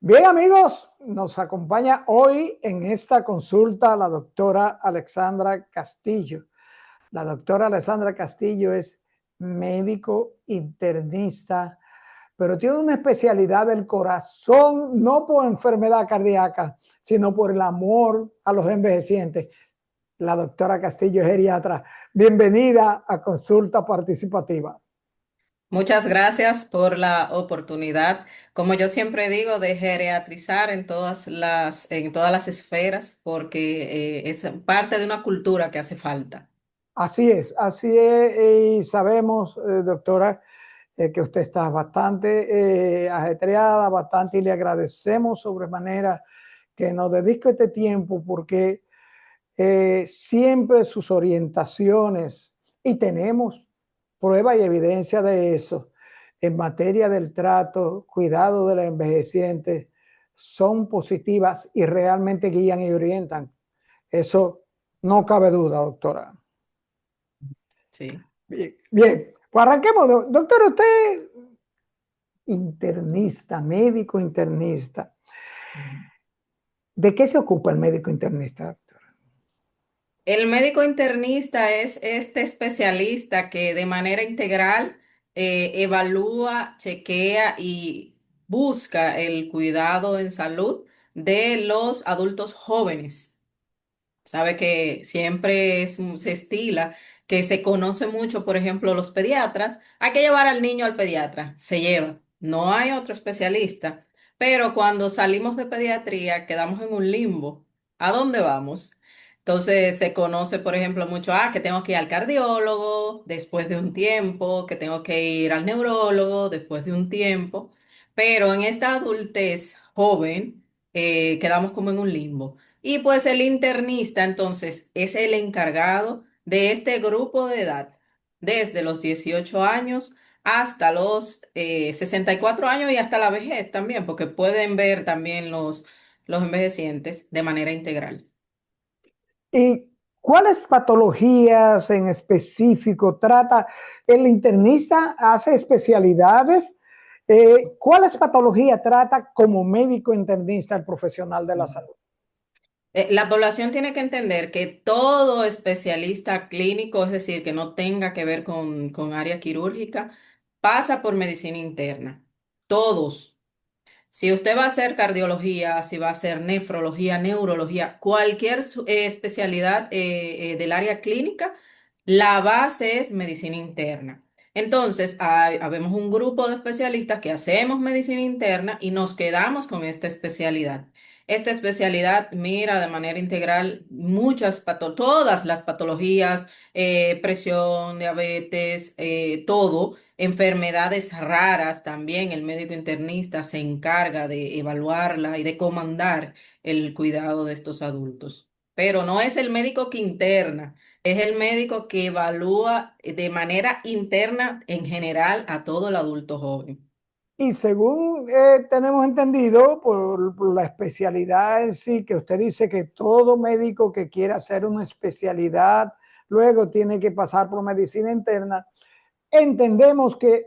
Bien, amigos, nos acompaña hoy en esta consulta la doctora Alexandra Castillo. La doctora Alexandra Castillo es médico internista, pero tiene una especialidad del corazón, no por enfermedad cardíaca, sino por el amor a los envejecientes. La doctora Castillo es geriatra. Bienvenida a Consulta Participativa. Muchas gracias por la oportunidad, como yo siempre digo, de geriatrizar en todas las esferas, porque es parte de una cultura que hace falta. Así es, y sabemos, doctora, que usted está bastante ajetreada, bastante, y le agradecemos sobremanera que nos dedique este tiempo porque siempre sus orientaciones, y tenemos prueba y evidencia de eso, en materia del trato, cuidado de la envejeciente, son positivas y realmente guían y orientan. Eso no cabe duda, doctora. Sí. Bien, bien. Pues arranquemos. Doctor, usted internista, médico internista. ¿De qué se ocupa el médico internista, doctor? El médico internista es este especialista que de manera integral evalúa, chequea y busca el cuidado en salud de los adultos jóvenes. Sabe que siempre se estila, que se conoce mucho, por ejemplo, los pediatras. Hay que llevar al niño al pediatra, se lleva. No hay otro especialista. Pero cuando salimos de pediatría, quedamos en un limbo. ¿A dónde vamos? Entonces se conoce, por ejemplo, mucho, que tengo que ir al cardiólogo después de un tiempo, que tengo que ir al neurólogo después de un tiempo. Pero en esta adultez joven, quedamos como en un limbo. Y pues el internista entonces es el encargado de este grupo de edad, desde los 18 años hasta los 64 años y hasta la vejez también, porque pueden ver también los envejecientes de manera integral. ¿Y cuáles patologías en específico trata? ¿El internista hace especialidades? ¿Cuáles patologías trata como médico internista el profesional de la salud? La población tiene que entender que todo especialista clínico, es decir, que no tenga que ver con área quirúrgica, pasa por medicina interna. Todos. Si usted va a hacer cardiología, si va a hacer nefrología, neurología, cualquier especialidad del área clínica, la base es medicina interna. Entonces, habemos un grupo de especialistas que hacemos medicina interna y nos quedamos con esta especialidad. Esta especialidad mira de manera integral todas las patologías, presión, diabetes, todo. Enfermedades raras también, el médico internista se encarga de evaluarla y de comandar el cuidado de estos adultos. Pero no es el médico que interna, es el médico que evalúa de manera interna en general a todo el adulto joven. Y según tenemos entendido por la especialidad en sí, que usted dice que todo médico que quiera hacer una especialidad luego tiene que pasar por medicina interna, entendemos que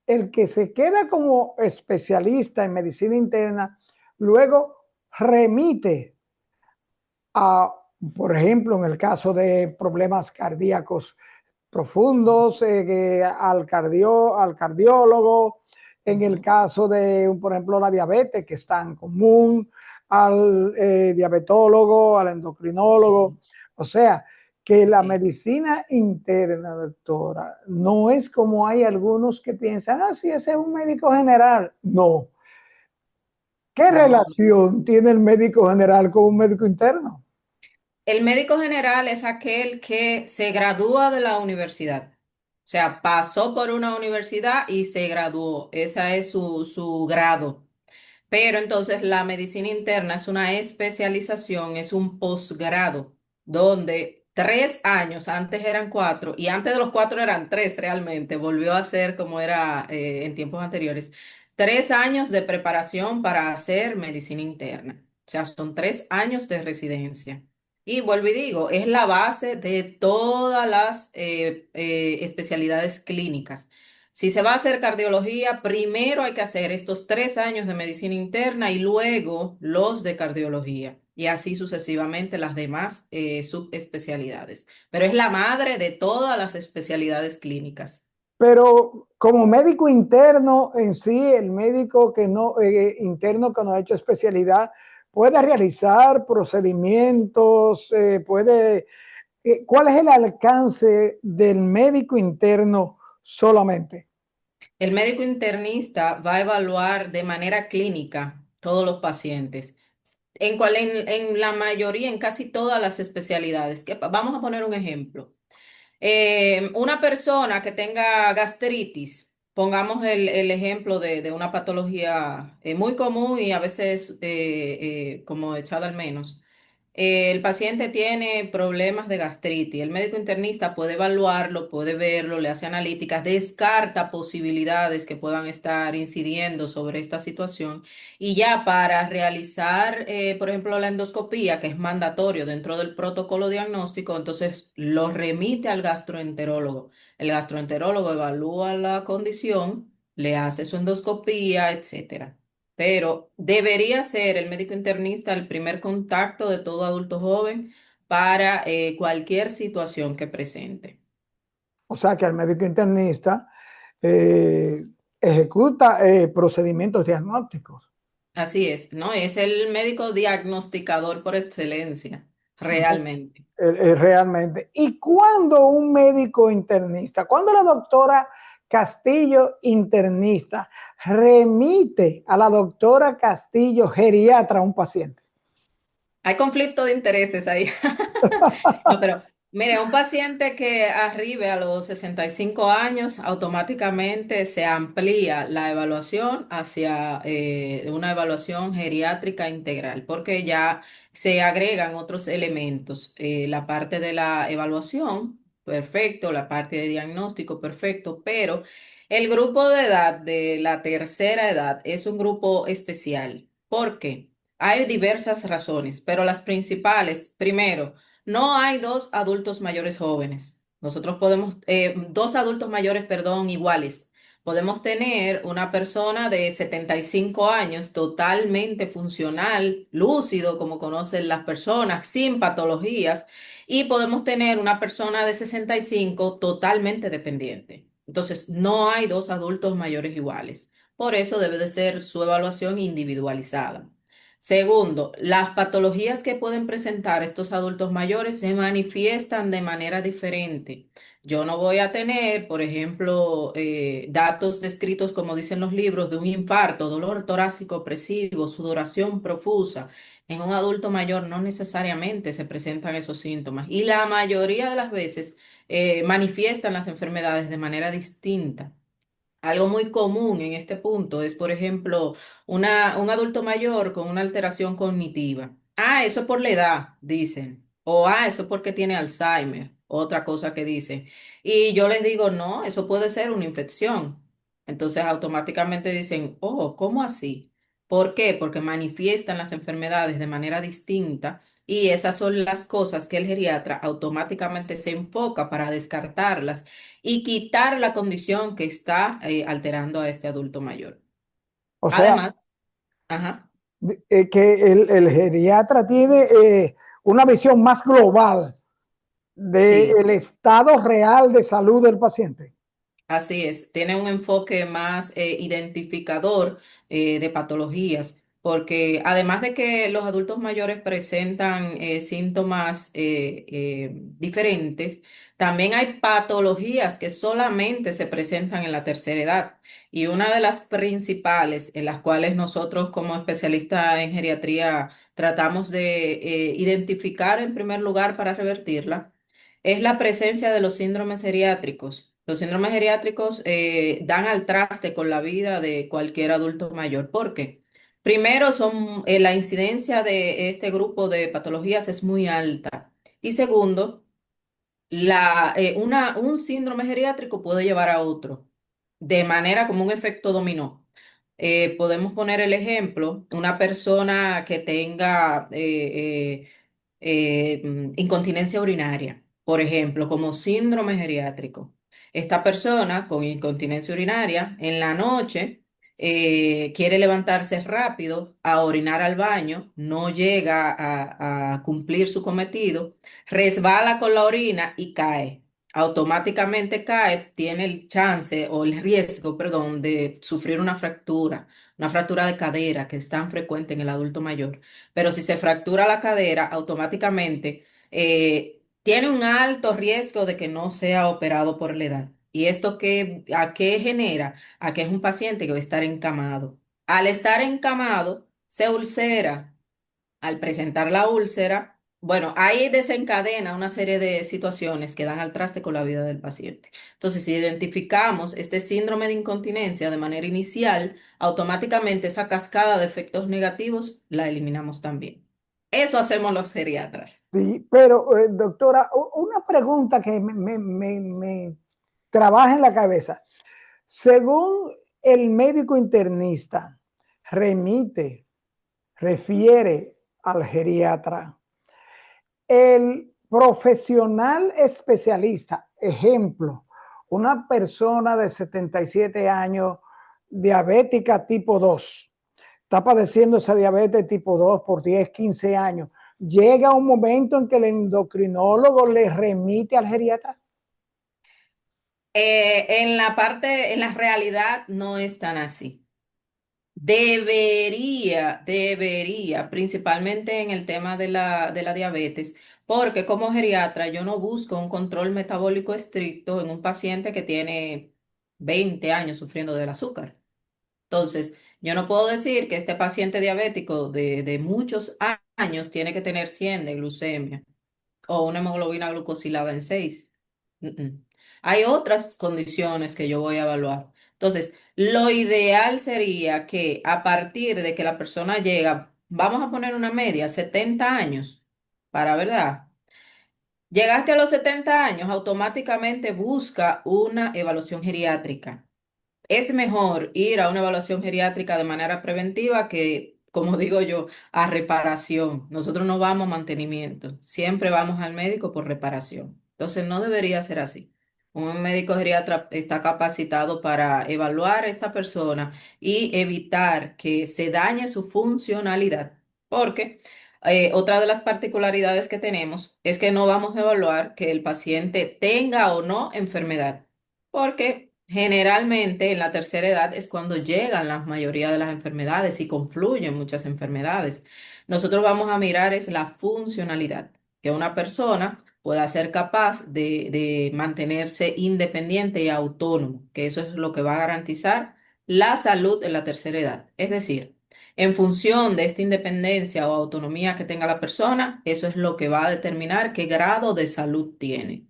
el que se queda como especialista en medicina interna luego remite a, por ejemplo, en el caso de problemas cardíacos profundos, al cardiólogo, en el Ujú. caso de, por ejemplo, la diabetes, que es tan común, al diabetólogo, al endocrinólogo. O sea, que la Sí. medicina interna, doctora, no es como hay algunos que piensan, sí, ese es un médico general. No. ¿Qué No. relación tiene el médico general con un médico interno? El médico general es aquel que se gradúa de la universidad. O sea, pasó por una universidad y se graduó. Esa es su grado. Pero entonces la medicina interna es una especialización, es un posgrado, donde 3 años, antes eran 4, y antes de los 4 eran 3 realmente, volvió a ser como era en tiempos anteriores, 3 años de preparación para hacer medicina interna. O sea, son 3 años de residencia. Y vuelvo y digo, es la base de todas las especialidades clínicas. Si se va a hacer cardiología, primero hay que hacer estos 3 años de medicina interna y luego los de cardiología. Y así sucesivamente las demás subespecialidades. Pero es la madre de todas las especialidades clínicas. Pero como médico interno en sí, el médico que no, interno que no ha hecho especialidad, puede realizar procedimientos, ¿cuál es el alcance del médico interno solamente? El médico internista va a evaluar de manera clínica todos los pacientes. En la mayoría, en casi todas las especialidades. Vamos a poner un ejemplo. Una persona que tenga gastritis, pongamos el ejemplo de una patología muy común y a veces como echada al menos. El paciente tiene problemas de gastritis. El médico internista puede evaluarlo, puede verlo, le hace analíticas, descarta posibilidades que puedan estar incidiendo sobre esta situación. Y ya para realizar, por ejemplo, la endoscopía, que es mandatorio dentro del protocolo diagnóstico, entonces lo remite al gastroenterólogo. El gastroenterólogo evalúa la condición, le hace su endoscopía, etcétera. Pero debería ser el médico internista el primer contacto de todo adulto joven para cualquier situación que presente. O sea que el médico internista eh, ejecuta procedimientos diagnósticos. Así es, ¿no? Es el médico diagnosticador por excelencia, ¿No? realmente. Realmente. ¿Y cuándo un médico internista, cuándo la doctora Castillo internista remite a la doctora Castillo geriatra a un paciente? Hay conflicto de intereses ahí. No, pero mire, un paciente que arribe a los 65 años, automáticamente se amplía la evaluación hacia una evaluación geriátrica integral, porque ya se agregan otros elementos. La parte de la evaluación, perfecto, la parte de diagnóstico, perfecto, pero el grupo de edad de la tercera edad es un grupo especial. ¿Por qué? Hay diversas razones, pero las principales, primero, no hay dos adultos mayores jóvenes. Nosotros podemos, dos adultos mayores, perdón, iguales. Podemos tener una persona de 75 años totalmente funcional, lúcido, como conocen las personas, sin patologías, y podemos tener una persona de 65 totalmente dependiente. Entonces, no hay dos adultos mayores iguales. Por eso debe de ser su evaluación individualizada. Segundo, las patologías que pueden presentar estos adultos mayores se manifiestan de manera diferente. Yo no voy a tener, por ejemplo, datos descritos, como dicen los libros, de un infarto, dolor torácico opresivo, sudoración profusa. En un adulto mayor no necesariamente se presentan esos síntomas y la mayoría de las veces manifiestan las enfermedades de manera distinta. Algo muy común en este punto es, por ejemplo, un adulto mayor con una alteración cognitiva. Ah, eso es por la edad, dicen. O eso es porque tiene Alzheimer, otra cosa que dicen. Y yo les digo, no, eso puede ser una infección. Entonces automáticamente dicen, oh, ¿cómo así? ¿Por qué? Porque manifiestan las enfermedades de manera distinta y esas son las cosas que el geriatra automáticamente se enfoca para descartarlas y quitar la condición que está alterando a este adulto mayor. O sea, Además, ajá, que el geriatra tiene una visión más global sí. del estado real de salud del paciente. Así es, tiene un enfoque más identificador de patologías, porque además de que los adultos mayores presentan síntomas diferentes, también hay patologías que solamente se presentan en la tercera edad. Y una de las principales en las cuales nosotros como especialistas en geriatría tratamos de identificar en primer lugar para revertirla es la presencia de los síndromes geriátricos. Los síndromes geriátricos dan al traste con la vida de cualquier adulto mayor. ¿Por qué? Primero, la incidencia de este grupo de patologías es muy alta. Y segundo, un síndrome geriátrico puede llevar a otro, de manera como un efecto dominó. Podemos poner el ejemplo, una persona que tenga incontinencia urinaria, por ejemplo, como síndrome geriátrico. esta persona con incontinencia urinaria en la noche quiere levantarse rápido a orinar al baño, no llega a cumplir su cometido, resbala con la orina y cae. Automáticamente cae, tiene el chance o el riesgo, perdón, de sufrir una fractura de cadera que es tan frecuente en el adulto mayor. Pero si se fractura la cadera, automáticamente tiene un alto riesgo de que no sea operado por la edad. ¿Y esto a qué genera? A que es un paciente que va a estar encamado. Al estar encamado, se ulcera. Al presentar la úlcera, bueno, ahí desencadena una serie de situaciones que dan al traste con la vida del paciente. Entonces, si identificamos este síndrome de incontinencia de manera inicial, automáticamente esa cascada de efectos negativos la eliminamos también. Eso hacemos los geriatras. Sí, pero doctora, una pregunta que me trabaja en la cabeza. Según el médico internista, remite, refiere al geriatra, el profesional especialista, ejemplo, una persona de 77 años, diabética tipo 2, está padeciendo esa diabetes tipo 2 por 10, 15 años. Llega un momento en que el endocrinólogo le remite al geriatra. En la realidad no es tan así. Debería, principalmente en el tema de la diabetes, porque como geriatra yo no busco un control metabólico estricto en un paciente que tiene 20 años sufriendo del azúcar. Entonces, yo no puedo decir que este paciente diabético de muchos años tiene que tener 100 de glucemia o una hemoglobina glucosilada en 6. Mm, mm. Hay otras condiciones que yo voy a evaluar. Entonces, lo ideal sería que a partir de que la persona llega, vamos a poner una media, 70 años, para verdad. Llegaste a los 70 años, automáticamente busca una evaluación geriátrica. Es mejor ir a una evaluación geriátrica de manera preventiva que, como digo yo, a reparación. Nosotros no vamos a mantenimiento, siempre vamos al médico por reparación. Entonces no debería ser así. Un médico geriatra está capacitado para evaluar a esta persona y evitar que se dañe su funcionalidad. Porque otra de las particularidades que tenemos es que no vamos a evaluar que el paciente tenga o no enfermedad. Porque generalmente en la tercera edad es cuando llegan la mayoría de las enfermedades y confluyen muchas enfermedades. Nosotros vamos a mirar es la funcionalidad, que una persona pueda ser capaz de mantenerse independiente y autónomo, que eso es lo que va a garantizar la salud en la tercera edad. Es decir, en función de esta independencia o autonomía que tenga la persona, eso es lo que va a determinar qué grado de salud tiene.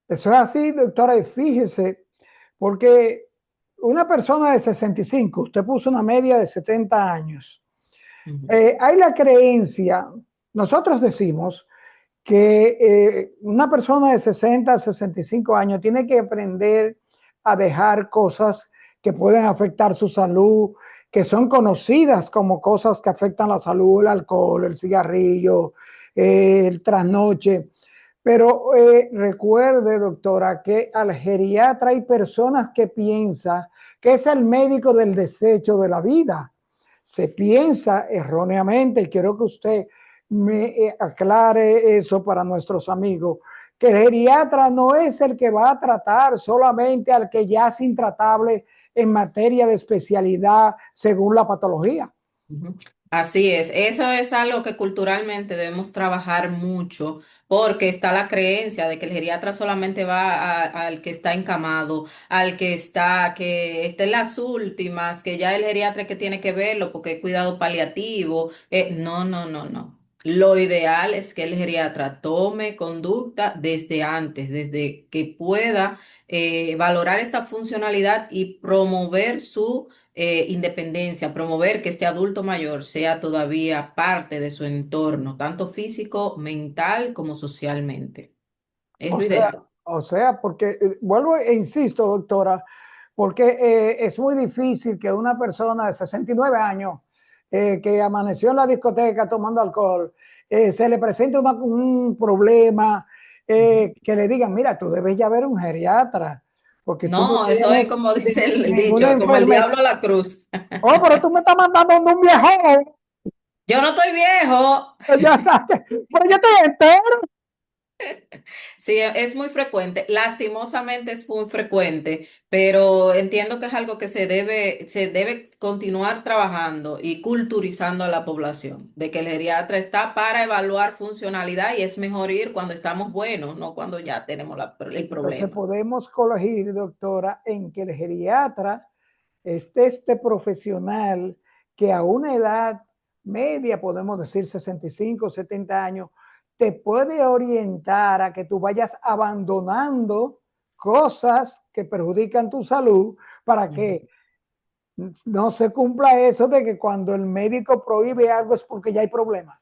Eso es así, doctora, y fíjese, porque una persona de 65, usted puso una media de 70 años, Ujú. hay la creencia, nosotros decimos que una persona de 60 a 65 años tiene que aprender a dejar cosas que pueden afectar su salud, que son conocidas como cosas que afectan la salud, el alcohol, el cigarrillo, el trasnoche. Pero recuerde, doctora, que al geriatra hay personas que piensan que es el médico del desecho de la vida. Se piensa erróneamente, y quiero que usted me aclare eso para nuestros amigos, que el geriatra no es el que va a tratar solamente al que ya es intratable en materia de especialidad según la patología. Ujú. Así es, eso es algo que culturalmente debemos trabajar mucho porque está la creencia de que el geriatra solamente va al que está encamado, al que está en las últimas, que ya el geriatra es que tiene que verlo porque hay cuidado paliativo. No. Lo ideal es que el geriatra tome conducta desde antes, desde que pueda valorar esta funcionalidad y promover su independencia, promover que este adulto mayor sea todavía parte de su entorno, tanto físico, mental como socialmente. Es O lo sea, ideal. porque vuelvo e insisto, doctora, porque es muy difícil que una persona de 69 años que amaneció en la discoteca tomando alcohol, se le presente un problema que le digan, mira, tú debes ya ver un geriatra, porque tú no No, eso es tienes como dice el ninguna dicho, como el enfermedad. diablo a la cruz. Oh, pero tú me estás mandando donde un viejo. Yo no estoy viejo. Ya sabes, pero yo estoy entero. Sí, es muy frecuente. Lastimosamente es muy frecuente, pero entiendo que es algo que se debe continuar trabajando y culturizando a la población, de que el geriatra está para evaluar funcionalidad y es mejor ir cuando estamos buenos, no cuando ya tenemos el Entonces problema. podemos colegir, doctora, en que el geriatra es este profesional que a una edad media, podemos decir 65, 70 años, te puede orientar a que tú vayas abandonando cosas que perjudican tu salud para que no se cumpla eso de que cuando el médico prohíbe algo es porque ya hay problemas.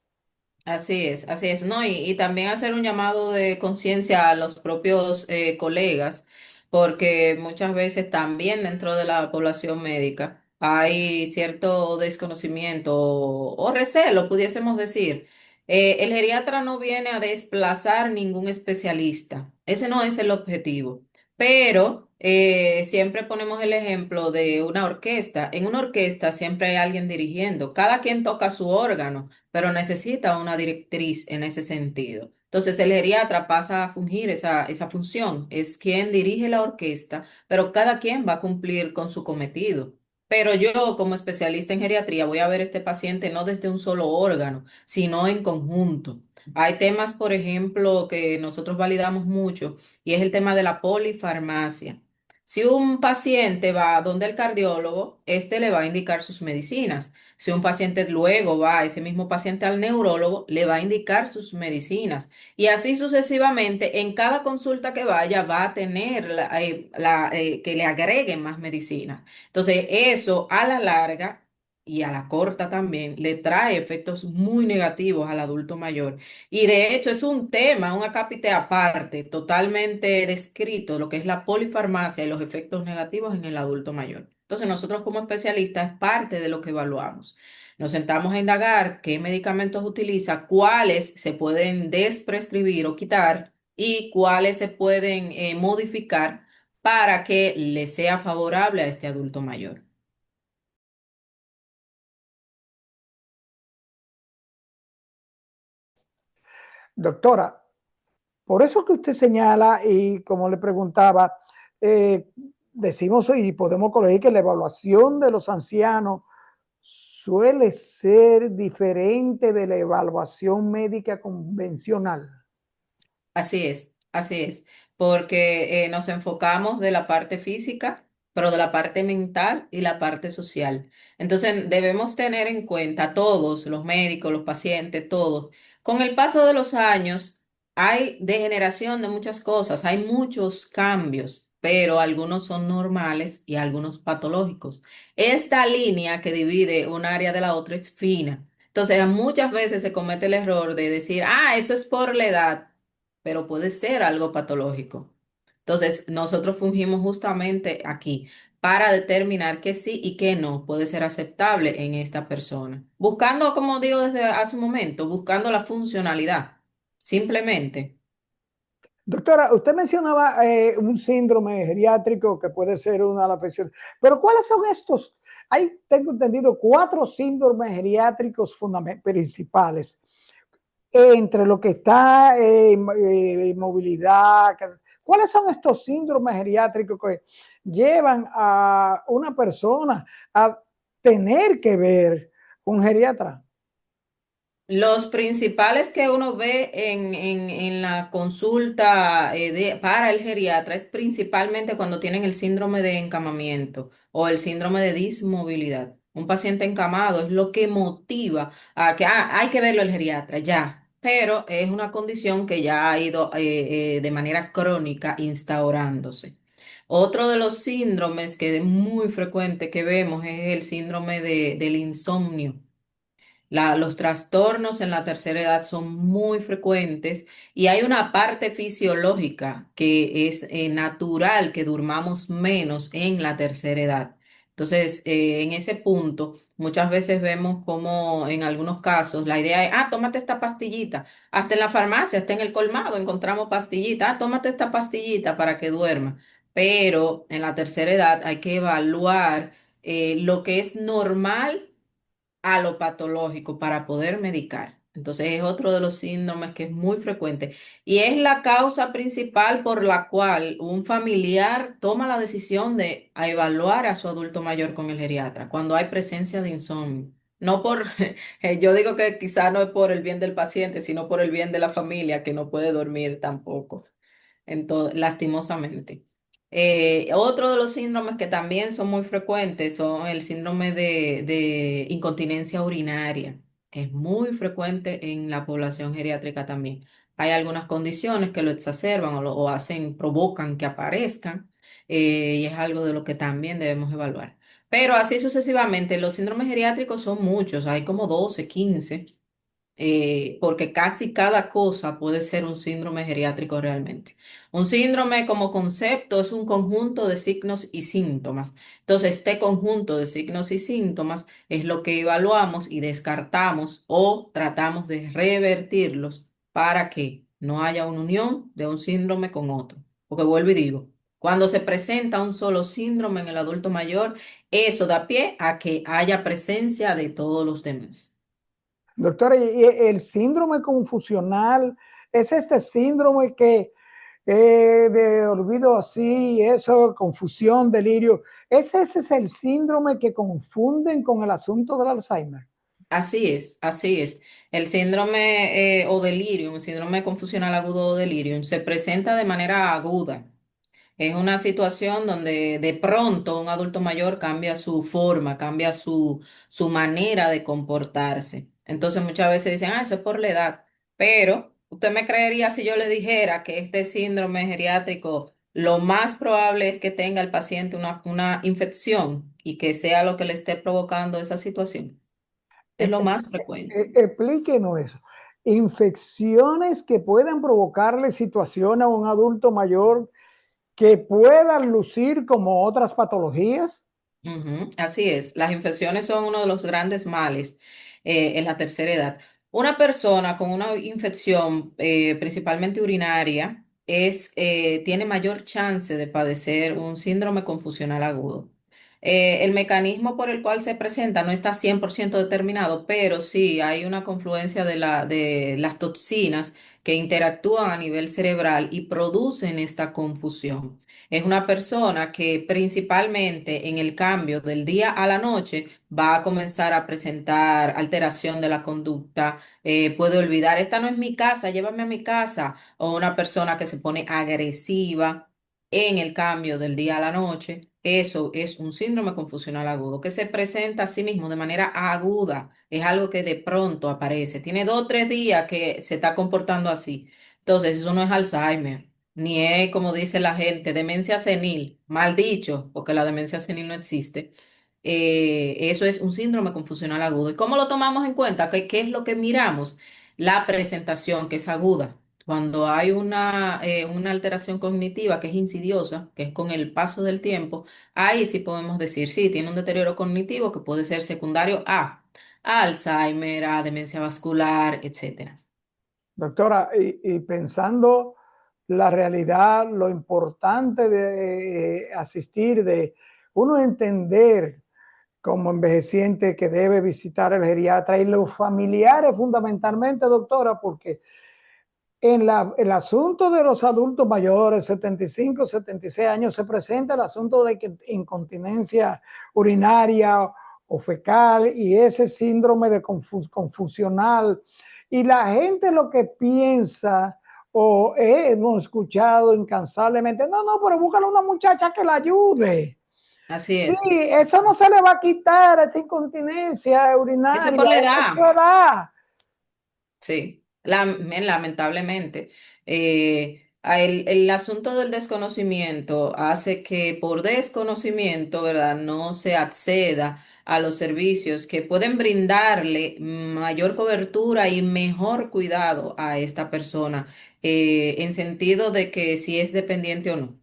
Así es, ¿no? Y también hacer un llamado de conciencia a los propios colegas, porque muchas veces también dentro de la población médica hay cierto desconocimiento o recelo, pudiésemos decir. El geriatra no viene a desplazar ningún especialista, ese no es el objetivo, pero siempre ponemos el ejemplo de una orquesta. En una orquesta siempre hay alguien dirigiendo, cada quien toca su órgano pero necesita una directriz en ese sentido. Entonces, el geriatra pasa a fungir esa función, es quien dirige la orquesta, pero cada quien va a cumplir con su cometido. Pero yo, como especialista en geriatría, voy a ver a este paciente no desde un solo órgano, sino en conjunto. Hay temas, por ejemplo, que nosotros validamos mucho y es el tema de la polifarmacia. Si un paciente va donde el cardiólogo, este le va a indicar sus medicinas. Si un paciente luego va, ese mismo paciente al neurólogo, le va a indicar sus medicinas. Y así sucesivamente, en cada consulta que vaya, va a tener que le agreguen más medicinas. Entonces, eso a la larga y a la corta también le trae efectos muy negativos al adulto mayor. Y de hecho es un tema, un acápite aparte, totalmente descrito, lo que es la polifarmacia y los efectos negativos en el adulto mayor. Entonces, nosotros como especialistas es parte de lo que evaluamos. Nos sentamos a indagar qué medicamentos utiliza, cuáles se pueden desprescribir o quitar y cuáles se pueden modificar para que le sea favorable a este adulto mayor. Doctora, por eso que usted señala y como le preguntaba, eh, decimos y podemos colegir que la evaluación de los ancianos suele ser diferente de la evaluación médica convencional. Así es, porque nos enfocamos de la parte física, pero de la parte mental y la parte social. Entonces debemos tener en cuenta todos, los médicos, los pacientes, todos. Con el paso de los años hay degeneración de muchas cosas, hay muchos cambios, pero algunos son normales y algunos patológicos. Esta línea que divide un área de la otra es fina. Entonces, muchas veces se comete el error de decir, ah, eso es por la edad, pero puede ser algo patológico. Entonces, nosotros fungimos justamente aquí para determinar que sí y que no puede ser aceptable en esta persona. Buscando, como digo desde hace un momento, buscando la funcionalidad. Simplemente. Doctora, usted mencionaba un síndrome geriátrico que puede ser una de las afecciones, pero ¿cuáles son estos? Hay, tengo entendido, cuatro síndromes geriátricos principales. Entre lo que está movilidad, ¿cuáles son estos síndromes geriátricos que llevan a una persona a tener que ver un geriatra? Los principales que uno ve en la consulta para el geriatra es principalmente cuando tienen el síndrome de encamamiento o el síndrome de dismovilidad. Un paciente encamado es lo que motiva a que hay que verlo el geriatra, ya, pero es una condición que ya ha ido de manera crónica instaurándose. Otro de los síndromes que es muy frecuente que vemos es el síndrome del insomnio. Los trastornos en la tercera edad son muy frecuentes y hay una parte fisiológica que es natural que durmamos menos en la tercera edad. Entonces, en ese punto, muchas veces vemos como en algunos casos la idea es, tómate esta pastillita. Hasta en la farmacia, hasta en el colmado encontramos pastillita. Tómate esta pastillita para que duerma. Pero en la tercera edad hay que evaluar lo que es normal a lo patológico para poder medicar. Entonces es otro de los síndromes que es muy frecuente y es la causa principal por la cual un familiar toma la decisión de a evaluar a su adulto mayor con el geriatra cuando hay presencia de insomnio. No por, yo digo que quizá no es por el bien del paciente, sino por el bien de la familia que no puede dormir tampoco lastimosamente. Otro de los síndromes que también son muy frecuentes son el síndrome de incontinencia urinaria. Es muy frecuente en la población geriátrica también. Hay algunas condiciones que lo exacerban o hacen, provocan que aparezcan, y es algo de lo que también debemos evaluar. Pero así sucesivamente, los síndromes geriátricos son muchos, hay como 12, 15, porque casi cada cosa puede ser un síndrome geriátrico realmente. Un síndrome como concepto es un conjunto de signos y síntomas. Entonces, este conjunto de signos y síntomas es lo que evaluamos y descartamos o tratamos de revertirlos para que no haya una unión de un síndrome con otro. Porque vuelvo y digo, cuando se presenta un solo síndrome en el adulto mayor, eso da pie a que haya presencia de todos los demás. Doctora, y el síndrome confusional es este síndrome que de olvido así, eso, confusión, delirio. Ese es el síndrome que confunden con el asunto del Alzheimer. Así es, así es. El síndrome o delirium, el síndrome confusional agudo o delirium, se presenta de manera aguda. Es una situación donde de pronto un adulto mayor cambia su forma, cambia su manera de comportarse. Entonces muchas veces dicen, eso es por la edad. Pero usted me creería si yo le dijera que este síndrome geriátrico, lo más probable es que tenga el paciente una infección y que sea lo que le esté provocando esa situación. Es lo más frecuente. Explíquenos eso. Infecciones que puedan provocarle situación a un adulto mayor que puedan lucir como otras patologías. Ujú, así es, las infecciones son uno de los grandes males en la tercera edad. Una persona con una infección, principalmente urinaria, tiene mayor chance de padecer un síndrome confusional agudo. El mecanismo por el cual se presenta no está 100% determinado, pero sí hay una confluencia de las toxinas que interactúan a nivel cerebral y producen esta confusión. Es una persona que principalmente en el cambio del día a la noche va a comenzar a presentar alteración de la conducta, puede olvidar, esta no es mi casa, llévame a mi casa, o una persona que se pone agresiva en el cambio del día a la noche. Eso es un síndrome confusional agudo que se presenta a sí mismo de manera aguda. Es algo que de pronto aparece. Tiene 2 o 3 días que se está comportando así. Entonces, eso no es Alzheimer. Ni es, como dice la gente, demencia senil, mal dicho, porque la demencia senil no existe. Eso es un síndrome confusional agudo. ¿Y cómo lo tomamos en cuenta? ¿Qué es lo que miramos? La presentación, que es aguda. Cuando hay una alteración cognitiva que es insidiosa, que es con el paso del tiempo, ahí sí podemos decir, sí, tiene un deterioro cognitivo que puede ser secundario a Alzheimer, a demencia vascular, etcétera. Doctora, y pensando la realidad, lo importante de asistir, de uno entender como envejeciente que debe visitar el geriatra y los familiares fundamentalmente, doctora, porque el asunto de los adultos mayores, 75, 76 años, se presenta el asunto de que incontinencia urinaria o fecal y ese síndrome de confusional. Y la gente lo que piensa o hemos escuchado incansablemente, no, no, pero búscale una muchacha que la ayude. Así Sí, es. eso no se le va a quitar, esa incontinencia Eso es urinaria, por la es edad. su edad. Sí, lamentablemente. El asunto del desconocimiento hace que por desconocimiento, ¿verdad?, no se acceda a los servicios que pueden brindarle mayor cobertura y mejor cuidado a esta persona, en sentido de que si es dependiente o no.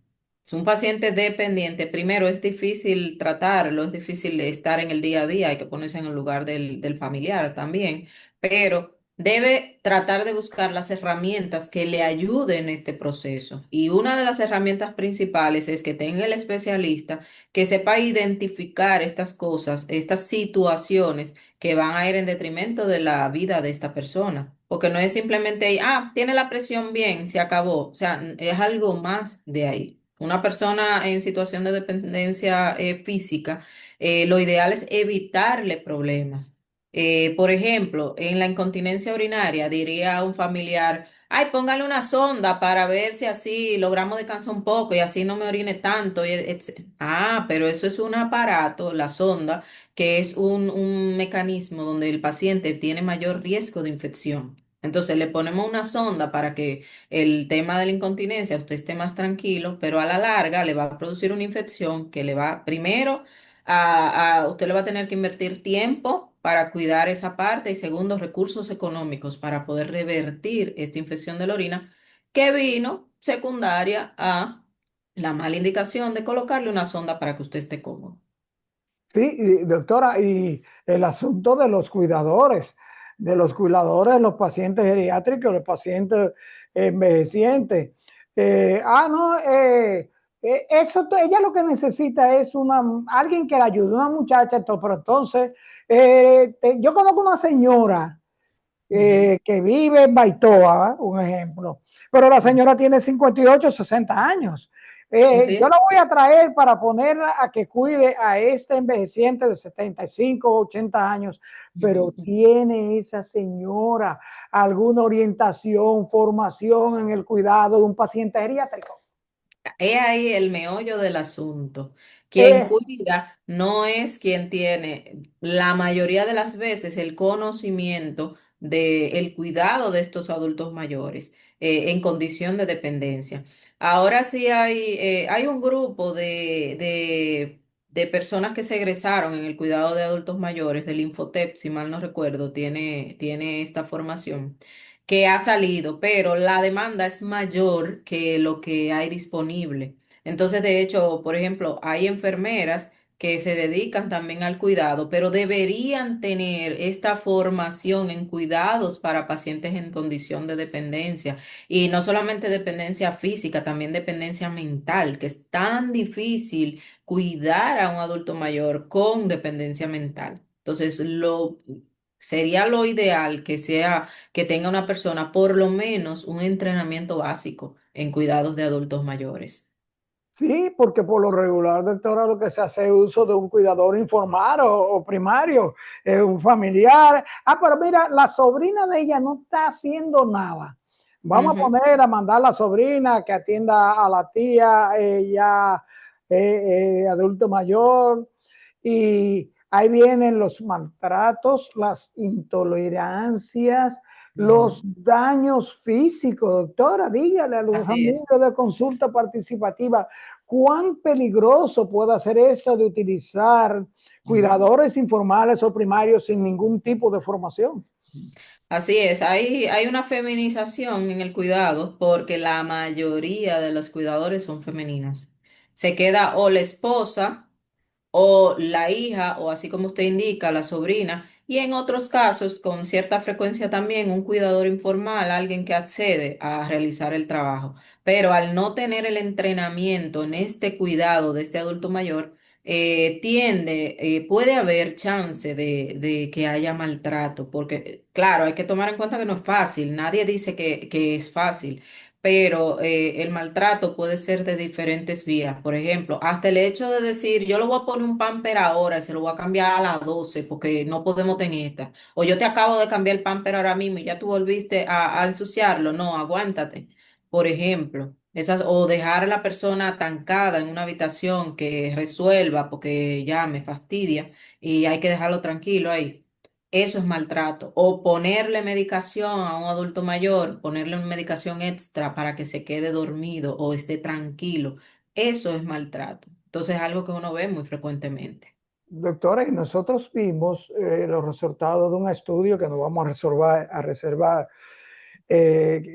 Es un paciente dependiente. Primero, es difícil tratarlo, es difícil estar en el día a día, hay que ponerse en el lugar del familiar también, pero debe tratar de buscar las herramientas que le ayuden en este proceso. Y una de las herramientas principales es que tenga el especialista que sepa identificar estas cosas, estas situaciones que van a ir en detrimento de la vida de esta persona. Porque no es simplemente, tiene la presión bien, se acabó. O sea, es algo más de ahí. Una persona en situación de dependencia física, lo ideal es evitarle problemas. Por ejemplo, en la incontinencia urinaria, diría a un familiar, ay, póngale una sonda para ver si así logramos descansar un poco y así no me orine tanto. Pero eso es un aparato, la sonda, que es un mecanismo donde el paciente tiene mayor riesgo de infección. Entonces le ponemos una sonda para que el tema de la incontinencia usted esté más tranquilo, pero a la larga le va a producir una infección que le va, primero, usted le va a tener que invertir tiempo para cuidar esa parte y segundo, recursos económicos para poder revertir esta infección de la orina que vino secundaria a la mala indicación de colocarle una sonda para que usted esté cómodo. Sí, y, doctora, y el asunto de los cuidadores, los pacientes geriátricos, los pacientes envejecientes. No, ella lo que necesita es alguien que la ayude, una muchacha, pero entonces, yo conozco una señora Ujú. que vive en Baitoa, un ejemplo, pero la señora tiene 58, 60 años. Así Yo es. la voy a traer para ponerla a que cuide a este envejeciente de 75, 80 años, pero ¿tiene esa señora alguna orientación, formación en el cuidado de un paciente geriátrico? He ahí el meollo del asunto. Quien Eh, cuida no es quien tiene la mayoría de las veces el conocimiento del cuidado de estos adultos mayores en condición de dependencia. Ahora sí hay un grupo de personas que se egresaron en el cuidado de adultos mayores del Infotep, si mal no recuerdo, tiene esta formación que ha salido, pero la demanda es mayor que lo que hay disponible. Entonces, de hecho, por ejemplo, hay enfermeras que se dedican también al cuidado, pero deberían tener esta formación en cuidados para pacientes en condición de dependencia. Y no solamente dependencia física, también dependencia mental, que es tan difícil cuidar a un adulto mayor con dependencia mental. Entonces, sería lo ideal que tenga una persona por lo menos un entrenamiento básico en cuidados de adultos mayores. Sí, porque por lo regular, doctora, lo que se hace es uso de un cuidador informal o primario, un familiar. Pero mira, la sobrina de ella no está haciendo nada. Vamos a Ujú. poner a mandar a la sobrina que atienda a la tía, ya adulto mayor, y ahí vienen los maltratos, las intolerancias, los Ujú. daños físicos. Doctora, dígale a los Así amigos es. de consulta participativa cuán peligroso puede hacer esto de utilizar Ujú. cuidadores informales o primarios sin ningún tipo de formación. Así es, hay una feminización en el cuidado porque la mayoría de los cuidadores son femeninas. Se queda o la esposa o la hija, o así como usted indica, la sobrina, y en otros casos, con cierta frecuencia también, un cuidador informal, alguien que accede a realizar el trabajo. Pero al no tener el entrenamiento en este cuidado de este adulto mayor, puede haber chance de que haya maltrato, porque claro, hay que tomar en cuenta que no es fácil, nadie dice que es fácil, pero el maltrato puede ser de diferentes vías. Por ejemplo, hasta el hecho de decir, yo le voy a poner un pamper ahora y se lo voy a cambiar a las 12 porque no podemos tener esta. O yo te acabo de cambiar el pamper ahora mismo y ya tú volviste a ensuciarlo. No, aguántate. Por ejemplo, o dejar a la persona atancada en una habitación que resuelva porque ya me fastidia y hay que dejarlo tranquilo ahí. Eso es maltrato. O ponerle medicación a un adulto mayor, ponerle una medicación extra para que se quede dormido o esté tranquilo. Eso es maltrato. Entonces es algo que uno ve muy frecuentemente. Doctora, y nosotros vimos los resultados de un estudio que nos vamos a reservar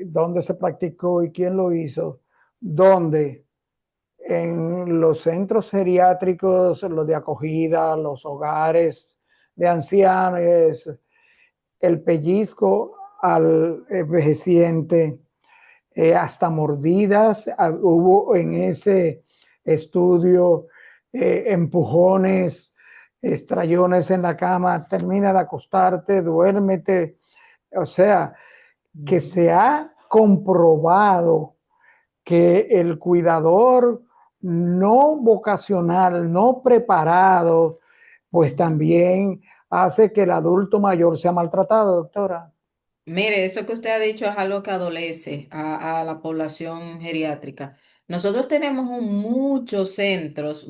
dónde se practicó y quién lo hizo, donde en los centros geriátricos, los de acogida, los hogares de ancianos, el pellizco al envejeciente, hasta mordidas, hubo en ese estudio, empujones, estrellones en la cama, termina de acostarte, duérmete, o sea, que Ujú. se ha comprobado que el cuidador no vocacional, no preparado, pues también hace que el adulto mayor sea maltratado, doctora. Mire, eso que usted ha dicho es algo que adolece a la población geriátrica. Nosotros tenemos muchos centros,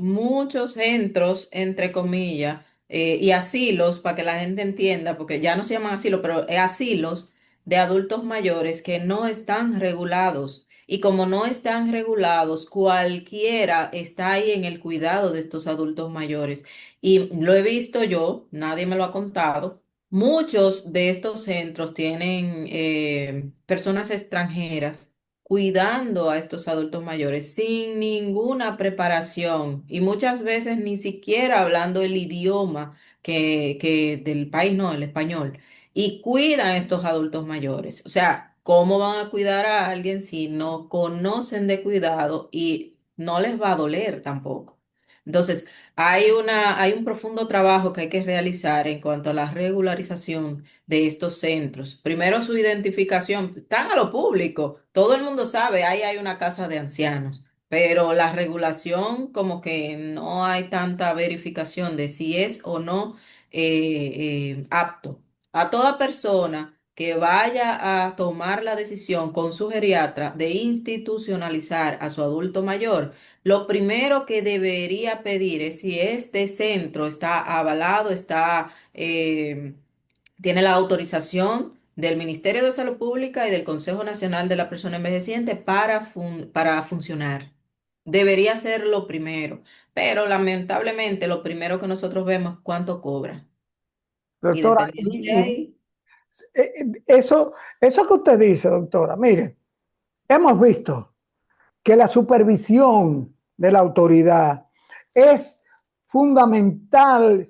entre comillas, y asilos, para que la gente entienda, porque ya no se llaman asilos, pero es asilos de adultos mayores que no están regulados. Y como no están regulados, cualquiera está ahí en el cuidado de estos adultos mayores. Y lo he visto yo, nadie me lo ha contado. Muchos de estos centros tienen personas extranjeras cuidando a estos adultos mayores sin ninguna preparación y muchas veces ni siquiera hablando el idioma que del país, no, el español, y cuidan a estos adultos mayores. O sea, ¿cómo van a cuidar a alguien si no conocen de cuidado y no les va a doler tampoco? Entonces, hay un profundo trabajo que hay que realizar en cuanto a la regularización de estos centros. Primero, su identificación. Están a lo público. Todo el mundo sabe, ahí hay una casa de ancianos. Pero la regulación, como que no hay tanta verificación de si es o no apto. A toda persona que vaya a tomar la decisión con su geriatra de institucionalizar a su adulto mayor, lo primero que debería pedir es si este centro está avalado, tiene la autorización del Ministerio de Salud Pública y del Consejo Nacional de la Persona Envejeciente para funcionar. Debería ser lo primero, pero lamentablemente lo primero que nosotros vemos es cuánto cobra. Y Doctora, dependiendo de ahí, eso que usted dice, doctora, mire, hemos visto que la supervisión de la autoridad es fundamental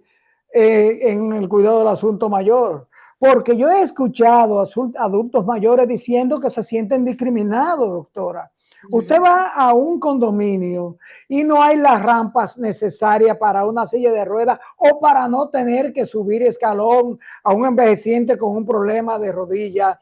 en el cuidado del asunto mayor, porque yo he escuchado a adultos mayores diciendo que se sienten discriminados, doctora. Usted ujú, va a un condominio y no hay las rampas necesarias para una silla de ruedas o para no tener que subir escalón a un envejeciente con un problema de rodilla,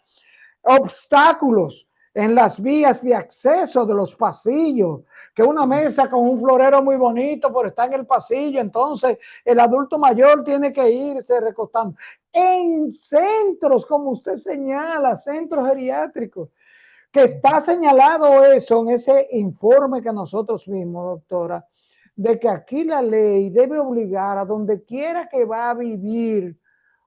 obstáculos en las vías de acceso de los pasillos, que una mesa con un florero muy bonito, pero está en el pasillo, entonces el adulto mayor tiene que irse recostando. En centros, como usted señala, centros geriátricos, que está señalado eso en ese informe que nosotros vimos, doctora, de que aquí la ley debe obligar a donde quiera que va a vivir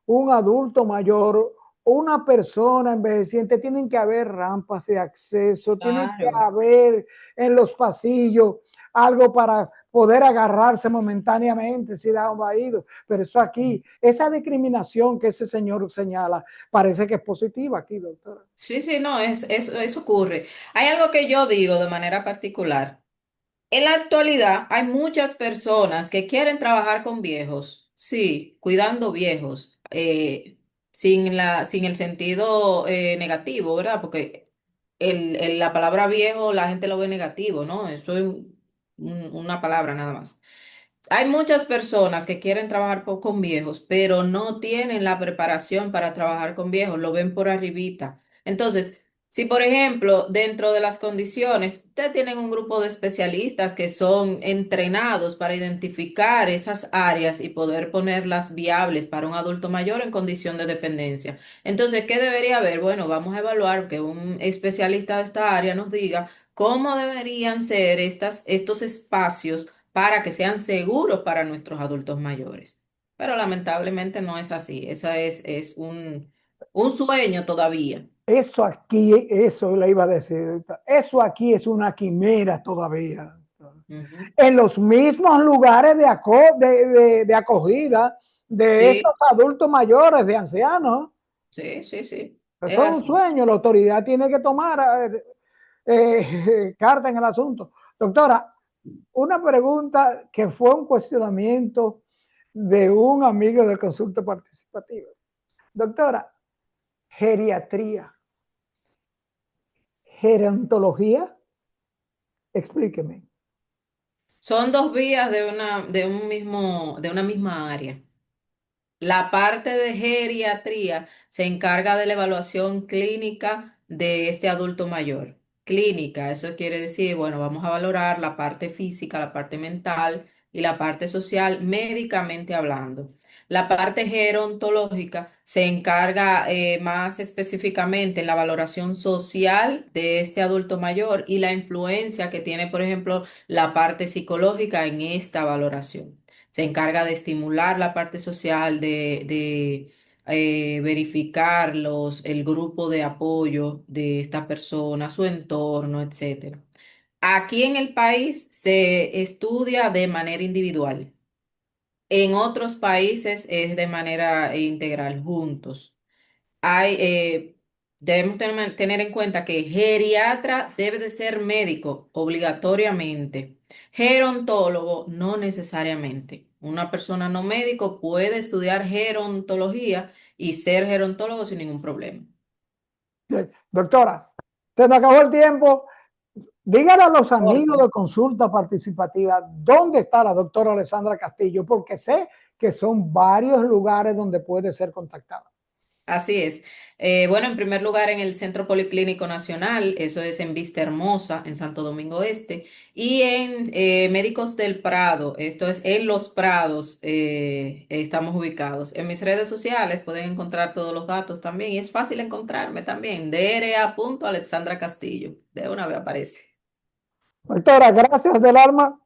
un adulto mayor, una persona envejeciente, tienen que haber rampas de acceso, tienen que claro. haber en los pasillos algo para poder agarrarse momentáneamente si da un vaído. Pero eso aquí, esa discriminación que ese señor señala, parece que es positiva aquí, doctora. Sí, sí, no, eso ocurre. Hay algo que yo digo de manera particular. En la actualidad hay muchas personas que quieren trabajar con viejos, sí, cuidando viejos, sin el sentido negativo, ¿verdad? Porque la palabra viejo la gente lo ve negativo, ¿no? Eso es una palabra nada más. Hay muchas personas que quieren trabajar con viejos, pero no tienen la preparación para trabajar con viejos, lo ven por arribita. Entonces, si por ejemplo, dentro de las condiciones, ustedes tienen un grupo de especialistas que son entrenados para identificar esas áreas y poder ponerlas viables para un adulto mayor en condición de dependencia. Entonces, ¿qué debería haber? Bueno, vamos a evaluar que un especialista de esta área nos diga cómo deberían ser estos espacios para que sean seguros para nuestros adultos mayores. Pero lamentablemente no es así. Esa es un sueño todavía. Eso aquí, eso le iba a decir, doctora, eso aquí es una quimera todavía. Ujú. En los mismos lugares de acogida de estos Sí, adultos mayores, de ancianos. sí, sí, sí. Es Eso es un así. sueño, la autoridad tiene que tomar carta en el asunto. Doctora, una pregunta que fue un cuestionamiento de un amigo de consulta participativa. Doctora, geriatría, gerontología, explíqueme. Son dos vías de una misma área. La parte de geriatría se encarga de la evaluación clínica de este adulto mayor. Clínica, eso quiere decir, bueno, vamos a valorar la parte física, la parte mental y la parte social, médicamente hablando. La parte gerontológica se encarga más específicamente en la valoración social de este adulto mayor y la influencia que tiene, por ejemplo, la parte psicológica en esta valoración. Se encarga de estimular la parte social, de verificar el grupo de apoyo de esta persona, su entorno, etcétera. Aquí en el país se estudia de manera individual. En otros países es de manera integral, juntos. Debemos tener en cuenta que geriatra debe de ser médico obligatoriamente. Gerontólogo no necesariamente. Una persona no médico puede estudiar gerontología y ser gerontólogo sin ningún problema. Doctora, se nos acabó el tiempo. Dígale a los amigos Corte. de consulta participativa dónde está la doctora Alexandra Castillo, porque sé que son varios lugares donde puede ser contactada. Así es. Bueno, en primer lugar en el Centro Policlínico Nacional, eso es en Vista Hermosa, en Santo Domingo Este, y en Médicos del Prado, esto es en Los Prados, estamos ubicados. En mis redes sociales pueden encontrar todos los datos también, y es fácil encontrarme también, dra.alexandra Castillo, de una vez aparece. Doctora, gracias del alma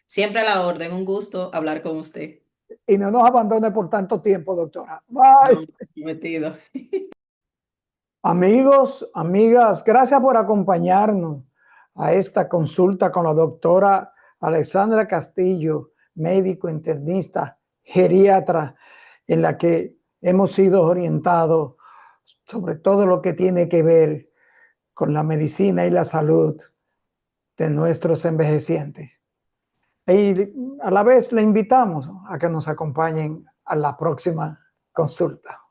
Siempre a la orden, un gusto hablar con usted. y no nos abandone por tanto tiempo, doctora. No, Bye. metido. Amigos, amigas, gracias por acompañarnos a esta consulta con la doctora Alexandra Castillo, médico internista, geriatra, en la que hemos sido orientados sobre todo lo que tiene que ver con la medicina y la salud de nuestros envejecientes. Y a la vez le invitamos a que nos acompañen a la próxima consulta.